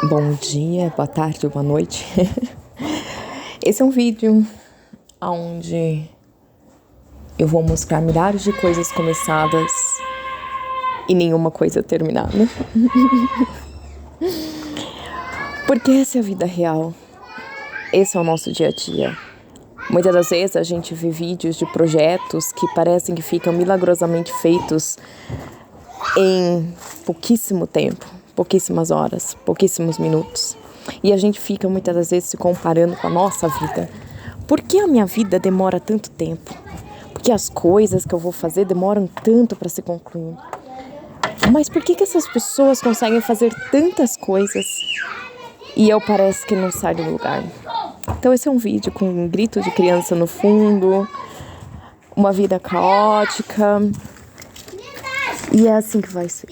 Bom dia, boa tarde, boa noite. Esse é um vídeo onde eu vou mostrar milhares de coisas começadas e nenhuma coisa terminada. Porque essa é a vida real. Esse é o nosso dia a dia. Muitas das vezes a gente vê vídeos de projetos que parecem que ficam milagrosamente feitos em pouquíssimo tempo, pouquíssimas horas, pouquíssimos minutos. E a gente fica muitas das vezes se comparando com a nossa vida. Por que a minha vida demora tanto tempo? Porque as coisas que eu vou fazer demoram tanto para se concluir. Mas por que essas pessoas conseguem fazer tantas coisas e eu parece que não saio do lugar? Então esse é um vídeo com um grito de criança no fundo, uma vida caótica, e é assim que vai ser.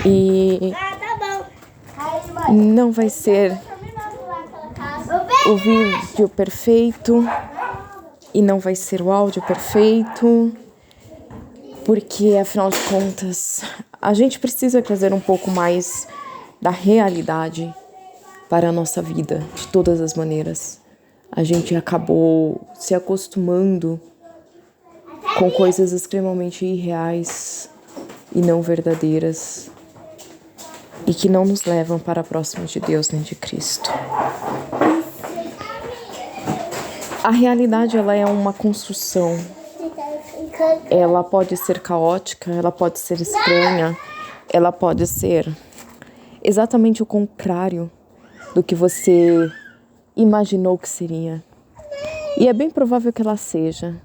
E não vai ser o vídeo perfeito e não vai ser o áudio perfeito, porque afinal de contas a gente precisa trazer um pouco mais da realidade para a nossa vida, de todas as maneiras. A gente acabou se acostumando com coisas extremamente irreais e não verdadeiras e que não nos levam para próximo de Deus nem de Cristo. A realidade, ela é uma construção. Ela pode ser caótica, ela pode ser estranha, ela pode ser exatamente o contrário do que você imaginou que seria. E é bem provável que ela seja.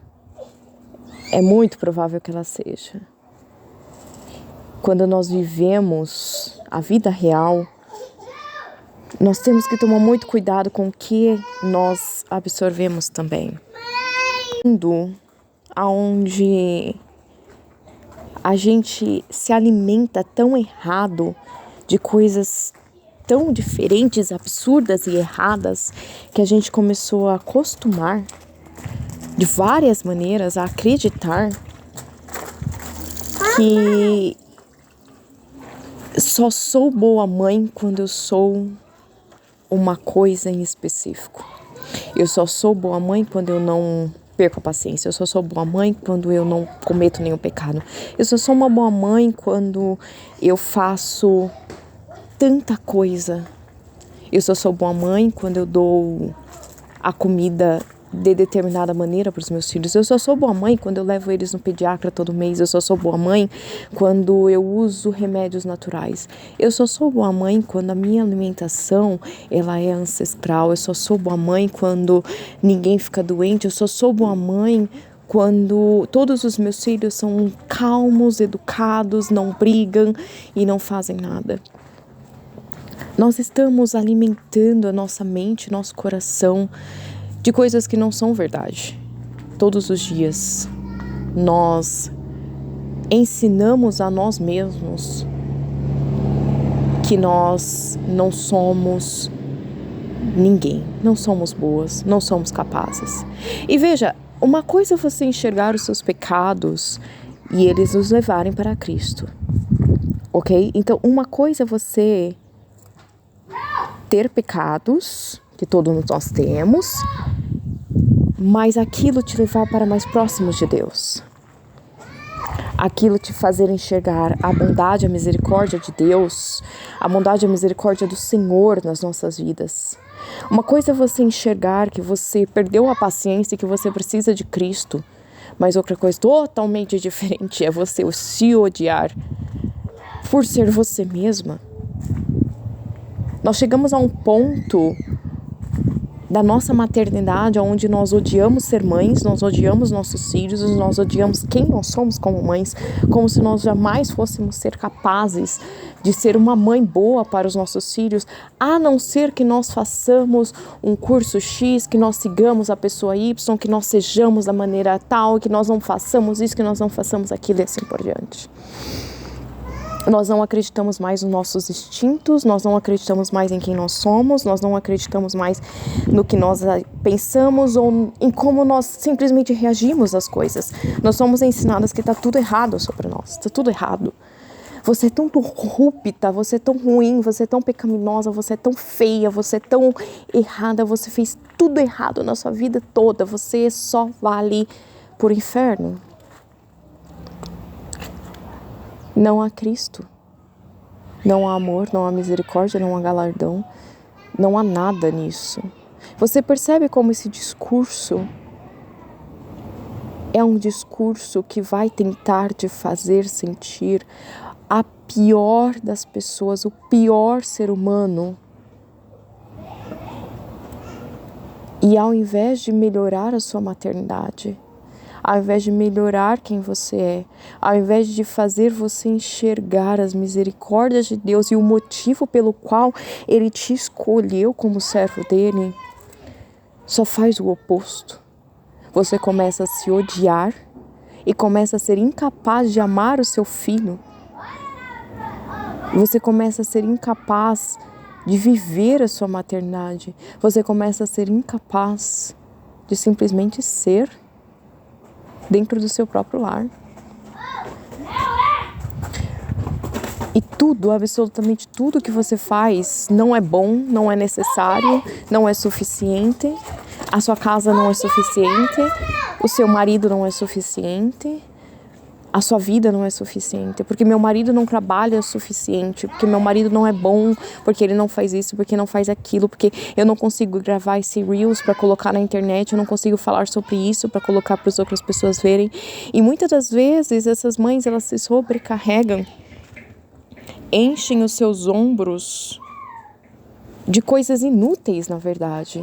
É muito provável que ela seja. Quando nós vivemos a vida real, nós temos que tomar muito cuidado com o que nós absorvemos também. Onde a gente se alimenta tão errado de coisas tão diferentes, absurdas e erradas, que a gente começou a acostumar de várias maneiras a acreditar que só sou boa mãe quando eu sou uma coisa em específico. Eu só sou boa mãe quando eu não perco a paciência. Eu só sou boa mãe quando eu não cometo nenhum pecado. Eu só sou uma boa mãe quando eu faço tanta coisa. Eu só sou boa mãe quando eu dou a comida de determinada maneira para os meus filhos. Eu só sou boa mãe quando eu levo eles no pediatra todo mês. Eu só sou boa mãe quando eu uso remédios naturais. Eu só sou boa mãe quando a minha alimentação ela é ancestral. Eu só sou boa mãe quando ninguém fica doente. Eu só sou boa mãe quando todos os meus filhos são calmos, educados, não brigam e não fazem nada. Nós estamos alimentando a nossa mente, nosso coração de coisas que não são verdade. Todos os dias nós ensinamos a nós mesmos que nós não somos ninguém, não somos boas, não somos capazes. E veja, uma coisa é você enxergar os seus pecados e eles nos levarem para Cristo, ok? Então, uma coisa é você ter pecados, que todos nós temos, mas aquilo te levar para mais próximos de Deus. Aquilo te fazer enxergar a bondade, a misericórdia de Deus, a bondade e a misericórdia do Senhor nas nossas vidas. Uma coisa é você enxergar que você perdeu a paciência e que você precisa de Cristo, mas outra coisa totalmente diferente é você se odiar por ser você mesma. Nós chegamos a um ponto da nossa maternidade onde nós odiamos ser mães, nós odiamos nossos filhos, nós odiamos quem nós somos como mães, como se nós jamais fôssemos ser capazes de ser uma mãe boa para os nossos filhos, a não ser que nós façamos um curso X, que nós sigamos a pessoa Y, que nós sejamos da maneira tal, que nós não façamos isso, que nós não façamos aquilo e assim por diante. Nós não acreditamos mais nos nossos instintos, nós não acreditamos mais em quem nós somos, nós não acreditamos mais no que nós pensamos ou em como nós simplesmente reagimos às coisas. Nós somos ensinadas que está tudo errado sobre nós, está tudo errado. Você é tão corrupta, você é tão ruim, você é tão pecaminosa, você é tão feia, você é tão errada, você fez tudo errado na sua vida toda, você só vale por inferno. Não há Cristo, não há amor, não há misericórdia, não há galardão, não há nada nisso. Você percebe como esse discurso é um discurso que vai tentar te fazer sentir a pior das pessoas, o pior ser humano. E ao invés de melhorar a sua maternidade, ao invés de melhorar quem você é, ao invés de fazer você enxergar as misericórdias de Deus e o motivo pelo qual Ele te escolheu como servo dele, só faz o oposto. Você começa a se odiar e começa a ser incapaz de amar o seu filho. Você começa a ser incapaz de viver a sua maternidade. Você começa a ser incapaz de simplesmente ser dentro do seu próprio lar. E tudo, absolutamente tudo que você faz não é bom, não é necessário, não é suficiente. A sua casa não é suficiente, o seu marido não é suficiente. A sua vida não é suficiente, porque meu marido não trabalha o suficiente, porque meu marido não é bom, porque ele não faz isso, porque não faz aquilo, porque eu não consigo gravar esse Reels para colocar na internet, eu não consigo falar sobre isso para colocar para as outras pessoas verem. E muitas das vezes essas mães, elas se sobrecarregam, enchem os seus ombros de coisas inúteis, na verdade.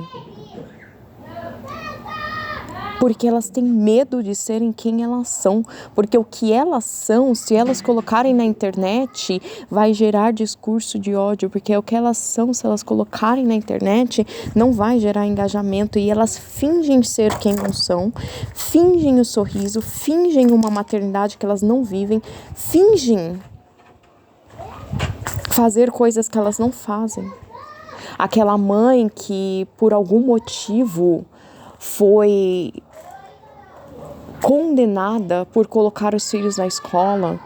Porque elas têm medo de serem quem elas são. Porque o que elas são, se elas colocarem na internet, vai gerar discurso de ódio. Porque o que elas são, se elas colocarem na internet, não vai gerar engajamento. E elas fingem ser quem não são, fingem o sorriso, fingem uma maternidade que elas não vivem, fingem fazer coisas que elas não fazem. Aquela mãe que, por algum motivo, foi condenada por colocar os filhos na escola,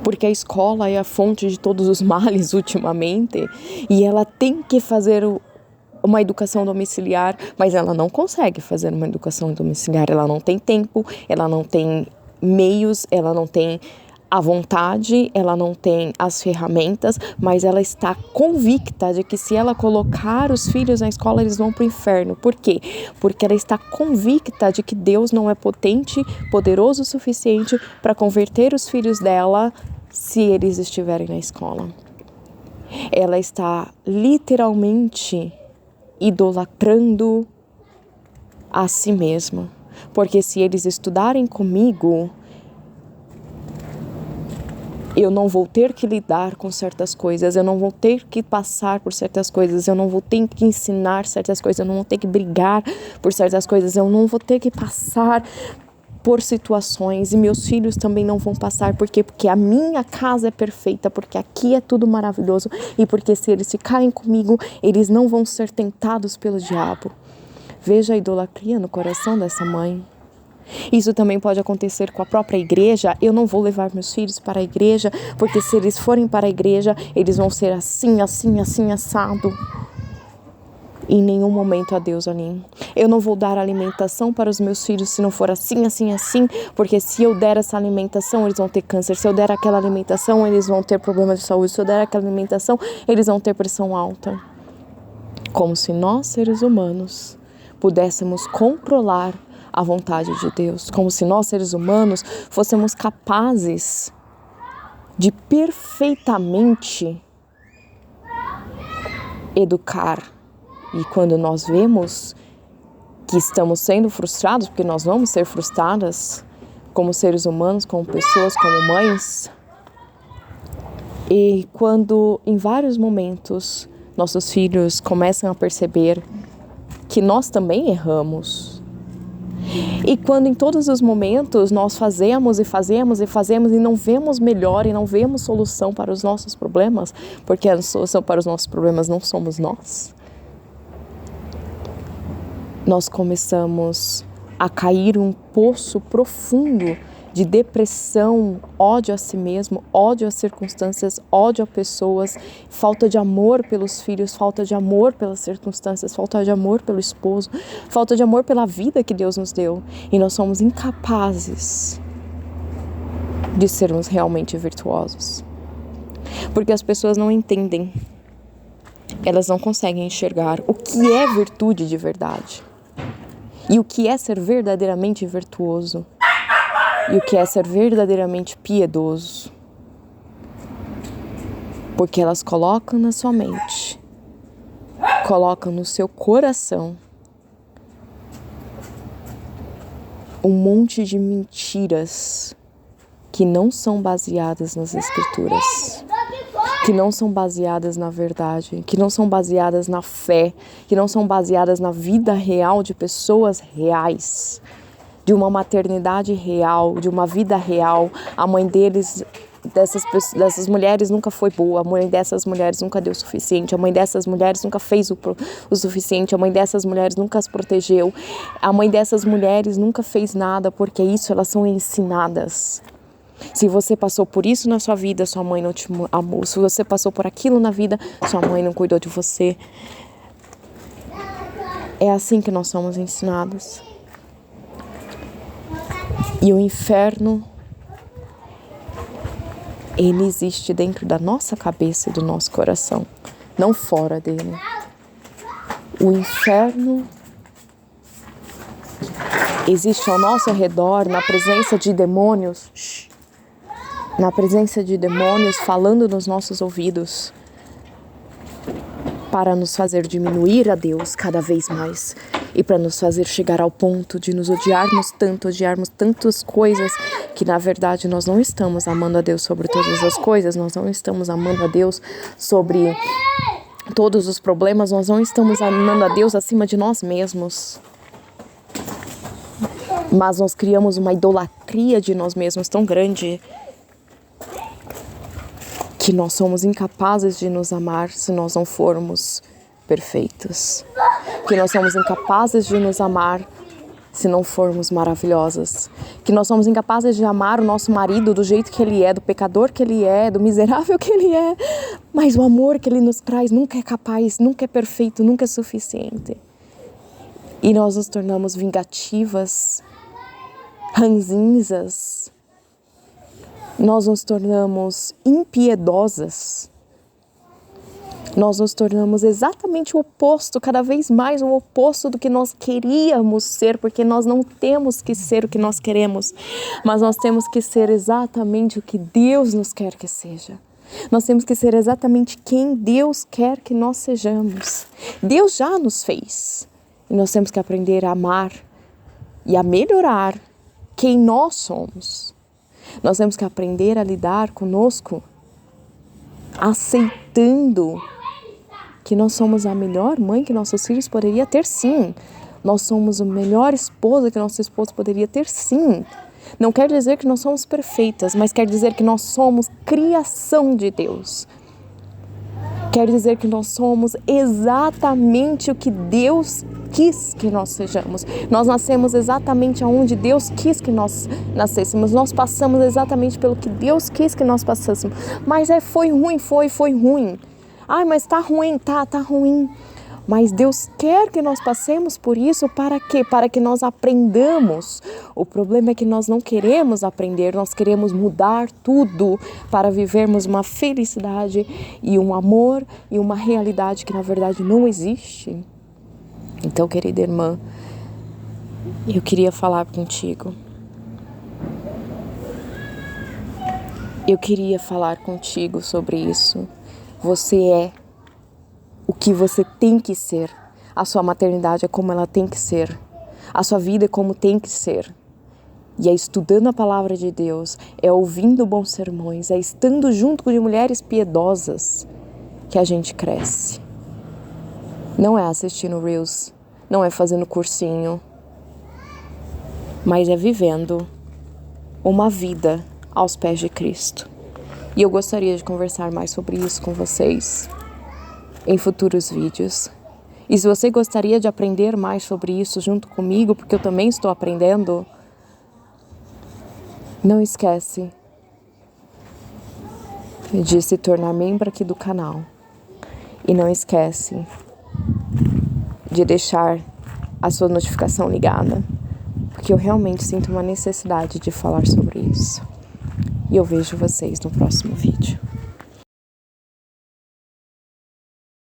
porque a escola é a fonte de todos os males ultimamente, e ela tem que fazer uma educação domiciliar, mas ela não consegue fazer uma educação domiciliar, ela não tem tempo, ela não tem meios, ela não tem a vontade, ela não tem as ferramentas, mas ela está convicta de que se ela colocar os filhos na escola, eles vão para o inferno. Por quê? Porque ela está convicta de que Deus não é potente, poderoso o suficiente para converter os filhos dela se eles estiverem na escola. Ela está literalmente idolatrando a si mesma, porque se eles estudarem comigo, eu não vou ter que lidar com certas coisas, eu não vou ter que passar por certas coisas, eu não vou ter que ensinar certas coisas, eu não vou ter que brigar por certas coisas, eu não vou ter que passar por situações, e meus filhos também não vão passar. Por quê? Porque a minha casa é perfeita, porque aqui é tudo maravilhoso, e porque se eles ficarem comigo, eles não vão ser tentados pelo diabo. Veja a idolatria no coração dessa mãe. Isso também pode acontecer com a própria igreja. Eu não vou levar meus filhos para a igreja, porque se eles forem para a igreja, eles vão ser assim, assim, assim, assado. Em nenhum momento a Deus alinha. Eu não vou dar alimentação para os meus filhos se não for assim, assim, assim, porque se eu der essa alimentação, eles vão ter câncer. Se eu der aquela alimentação, eles vão ter problemas de saúde. Se eu der aquela alimentação, eles vão ter pressão alta. Como se nós, seres humanos, pudéssemos controlar a vontade de Deus, como se nós, seres humanos, fôssemos capazes de perfeitamente educar. E quando nós vemos que estamos sendo frustrados, porque nós vamos ser frustradas como seres humanos, como pessoas, como mães, e quando em vários momentos nossos filhos começam a perceber que nós também erramos, e quando em todos os momentos nós fazemos e não vemos melhor e não vemos solução para os nossos problemas, porque a solução para os nossos problemas não somos nós começamos a cair um poço profundo de depressão, ódio a si mesmo, ódio às circunstâncias, ódio a pessoas, falta de amor pelos filhos, falta de amor pelas circunstâncias, falta de amor pelo esposo, falta de amor pela vida que Deus nos deu. E nós somos incapazes de sermos realmente virtuosos. Porque as pessoas não entendem, elas não conseguem enxergar o que é virtude de verdade. E o que é ser verdadeiramente virtuoso. E o que é ser verdadeiramente piedoso. Porque elas colocam na sua mente, colocam no seu coração um monte de mentiras que não são baseadas nas Escrituras, que não são baseadas na verdade, que não são baseadas na fé, que não são baseadas na vida real de pessoas reais, de uma maternidade real, de uma vida real. A mãe dessas mulheres nunca foi boa, a mãe dessas mulheres nunca deu o suficiente, a mãe dessas mulheres nunca fez o suficiente, a mãe dessas mulheres nunca as protegeu, a mãe dessas mulheres nunca fez nada, porque isso elas são ensinadas. Se você passou por isso na sua vida, sua mãe não te amou. Se você passou por aquilo na vida, sua mãe não cuidou de você. É assim que nós somos ensinados. E o inferno, ele existe dentro da nossa cabeça e do nosso coração, não fora dele. O inferno existe ao nosso redor, na presença de demônios, falando nos nossos ouvidos, para nos fazer diminuir a Deus cada vez mais e para nos fazer chegar ao ponto de nos odiarmos tantas coisas que na verdade nós não estamos amando a Deus sobre todas as coisas, nós não estamos amando a Deus sobre todos os problemas, nós não estamos amando a Deus acima de nós mesmos. Mas nós criamos uma idolatria de nós mesmos tão grande que nós somos incapazes de nos amar se nós não formos perfeitos. Que nós somos incapazes de nos amar se não formos maravilhosas. Que nós somos incapazes de amar o nosso marido do jeito que ele é, do pecador que ele é, do miserável que ele é. Mas o amor que ele nos traz nunca é capaz, nunca é perfeito, nunca é suficiente. E nós nos tornamos vingativas, ranzinzas. Nós nos tornamos impiedosas. Nós nos tornamos exatamente o oposto, cada vez mais o oposto do que nós queríamos ser, porque nós não temos que ser o que nós queremos, mas nós temos que ser exatamente o que Deus nos quer que seja. Nós temos que ser exatamente quem Deus quer que nós sejamos. Deus já nos fez. E nós temos que aprender a amar e a melhorar quem nós somos. Nós temos que aprender a lidar conosco, aceitando que nós somos a melhor mãe que nossos filhos poderiam ter, sim. Nós somos a melhor esposa que nosso esposo poderia ter, sim. Não quer dizer que nós somos perfeitas, mas quer dizer que nós somos criação de Deus. Quer dizer que nós somos exatamente o que Deus quis que nós sejamos. Nós nascemos exatamente aonde Deus quis que nós nascêssemos. Nós passamos exatamente pelo que Deus quis que nós passássemos. Mas foi ruim. Ai, mas tá ruim, tá ruim. Mas Deus quer que nós passemos por isso para quê? Para que nós aprendamos. O problema é que nós não queremos aprender, nós queremos mudar tudo para vivermos uma felicidade e um amor e uma realidade que na verdade não existe. Então, querida irmã, eu queria falar contigo. Eu queria falar contigo sobre isso. Você é o que você tem que ser. A sua maternidade é como ela tem que ser. A sua vida é como tem que ser. E é estudando a palavra de Deus, é ouvindo bons sermões, é estando junto de mulheres piedosas que a gente cresce. Não é assistindo Reels, não é fazendo cursinho, mas é vivendo uma vida aos pés de Cristo. E eu gostaria de conversar mais sobre isso com vocês em futuros vídeos. E se você gostaria de aprender mais sobre isso junto comigo, porque eu também estou aprendendo, Não esquece de se tornar membro aqui do canal. E não esquece de deixar a sua notificação ligada, porque eu realmente sinto uma necessidade de falar sobre isso. E eu vejo vocês no próximo vídeo.